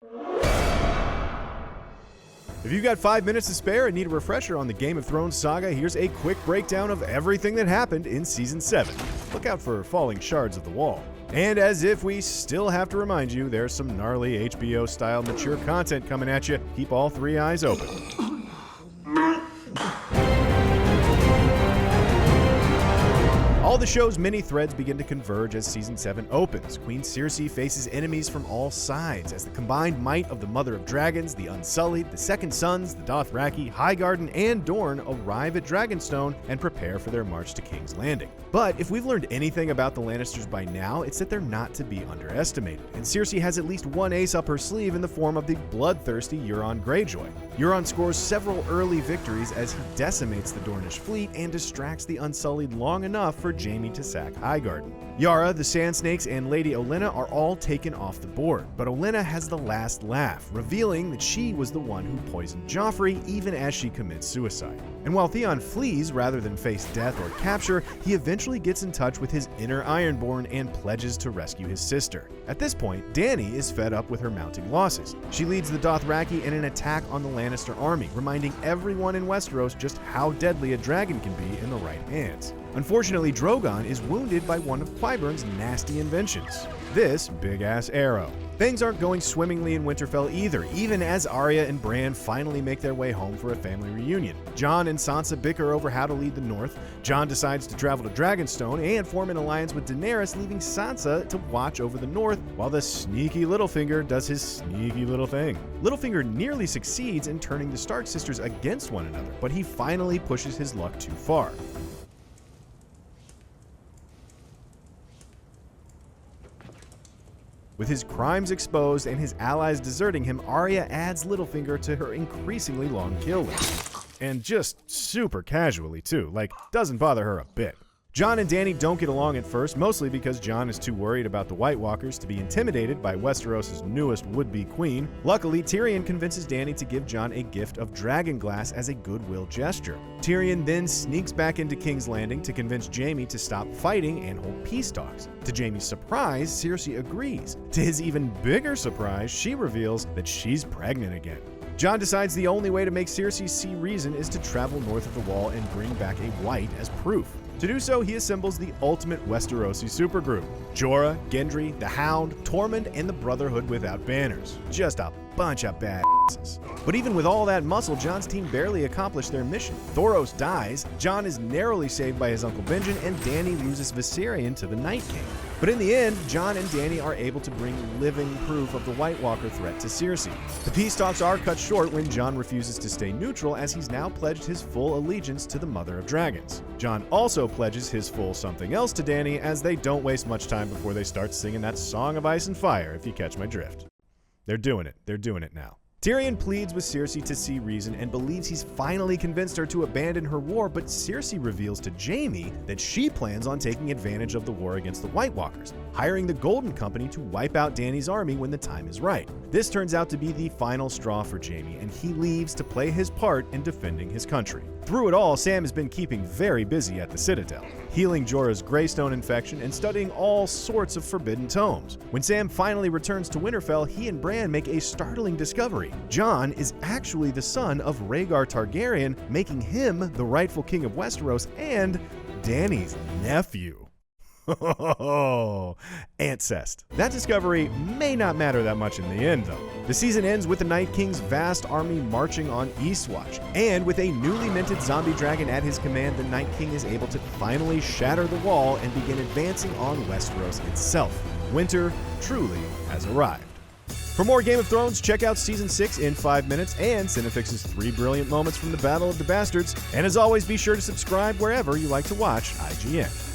If you've got 5 minutes to spare and need a refresher on the Game of Thrones saga, here's a quick breakdown of everything that happened in Season 7. Look out for falling shards of the wall. And as if we still have to remind you, there's some gnarly HBO-style mature content coming at you. Keep all 3 eyes open. All the show's many threads begin to converge as Season 7 opens. Queen Cersei faces enemies from all sides as the combined might of the Mother of Dragons, the Unsullied, the Second Sons, the Dothraki, Highgarden, and Dorne arrive at Dragonstone and prepare for their march to King's Landing. But if we've learned anything about the Lannisters by now, it's that they're not to be underestimated, and Cersei has at least one ace up her sleeve in the form of the bloodthirsty Euron Greyjoy. Euron scores several early victories as he decimates the Dornish fleet and distracts the Unsullied long enough for Jaime to sack Highgarden. Yara, the Sand Snakes, and Lady Olenna are all taken off the board, but Olenna has the last laugh, revealing that she was the one who poisoned Joffrey even as she commits suicide. And while Theon flees rather than face death or capture, he eventually gets in touch with his inner Ironborn and pledges to rescue his sister. At this point, Dany is fed up with her mounting losses. She leads the Dothraki in an attack on the Lannister army, reminding everyone in Westeros just how deadly a dragon can be in the right hands. Unfortunately, Drogon is wounded by one of Qyburn's nasty inventions, this big-ass arrow. Things aren't going swimmingly in Winterfell either, even as Arya and Bran finally make their way home for a family reunion. Jon and Sansa bicker over how to lead the North. Jon decides to travel to Dragonstone and form an alliance with Daenerys, leaving Sansa to watch over the North, while the sneaky Littlefinger does his sneaky little thing. Littlefinger nearly succeeds in turning the Stark sisters against one another, but he finally pushes his luck too far. With his crimes exposed and his allies deserting him, Arya adds Littlefinger to her increasingly long kill list. And just super casually too, like doesn't bother her a bit. Jon and Dany don't get along at first, mostly because Jon is too worried about the White Walkers to be intimidated by Westeros' newest would-be queen. Luckily, Tyrion convinces Dany to give Jon a gift of dragonglass as a goodwill gesture. Tyrion then sneaks back into King's Landing to convince Jaime to stop fighting and hold peace talks. To Jaime's surprise, Cersei agrees. To his even bigger surprise, she reveals that she's pregnant again. Jon decides the only way to make Cersei see reason is to travel north of the wall and bring back a white as proof. To do so, he assembles the ultimate Westerosi supergroup: Jorah, Gendry, the Hound, Tormund, and the Brotherhood Without Banners. Just a bunch of badasses. But even with all that muscle, Jon's team barely accomplished their mission. Thoros dies, Jon is narrowly saved by his uncle Benjen, and Dany loses Viserion to the Night King. But in the end, Jon and Dany are able to bring living proof of the White Walker threat to Cersei. The peace talks are cut short when Jon refuses to stay neutral, as he's now pledged his full allegiance to the Mother of Dragons. Jon also pledges his full something else to Dany, as they don't waste much time before they start singing that Song of Ice and Fire, if you catch my drift. They're doing it now. Tyrion pleads with Cersei to see reason and believes he's finally convinced her to abandon her war, but Cersei reveals to Jaime that she plans on taking advantage of the war against the White Walkers, hiring the Golden Company to wipe out Dany's army when the time is right. This turns out to be the final straw for Jaime, and he leaves to play his part in defending his country. Through it all, Sam has been keeping very busy at the Citadel, healing Jorah's Greystone infection and studying all sorts of forbidden tomes. When Sam finally returns to Winterfell, he and Bran make a startling discovery. Jon is actually the son of Rhaegar Targaryen, making him the rightful king of Westeros and Dany's nephew. Ancest. That discovery may not matter that much in the end, though. The season ends with the Night King's vast army marching on Eastwatch, and with a newly minted zombie dragon at his command, the Night King is able to finally shatter the wall and begin advancing on Westeros itself. Winter truly has arrived. For more Game of Thrones, check out Season 6 in 5 minutes and Cinefix's 3 brilliant moments from the Battle of the Bastards. And as always, be sure to subscribe wherever you like to watch IGN.